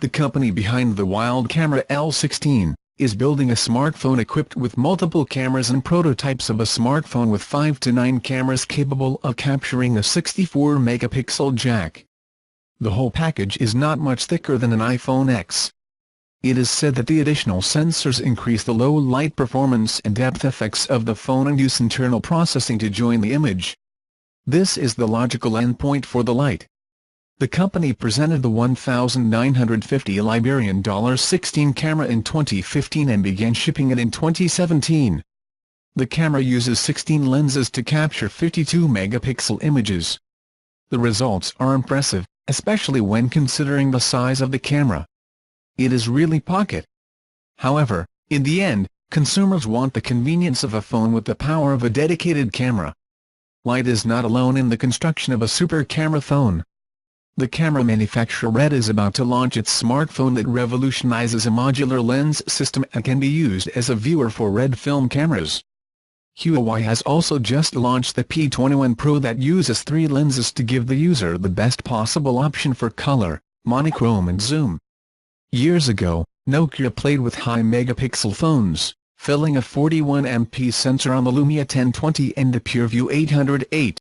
the company behind the Wild Camera L16, is building a smartphone equipped with multiple cameras and prototypes of a smartphone with 5 to 9 cameras capable of capturing a 64-megapixel jack. The whole package is not much thicker than an iPhone X. It is said that the additional sensors increase the low light performance and depth effects of the phone and use internal processing to join the image. This is the logical endpoint for the light. The company presented the $1,950 Liberian $16 camera in 2015 and began shipping it in 2017. The camera uses 16 lenses to capture 52-megapixel images. The results are impressive, especially when considering the size of the camera. It is really pocket. However, in the end, consumers want the convenience of a phone with the power of a dedicated camera. Light is not alone in the construction of a super camera phone. The camera manufacturer Red is about to launch its smartphone that revolutionizes a modular lens system and can be used as a viewer for Red film cameras. Huawei has also just launched the P21 Pro that uses 3 lenses to give the user the best possible option for color, monochrome and zoom. Years ago, Nokia played with high-megapixel phones, filling a 41MP sensor on the Lumia 1020 and the PureView 808.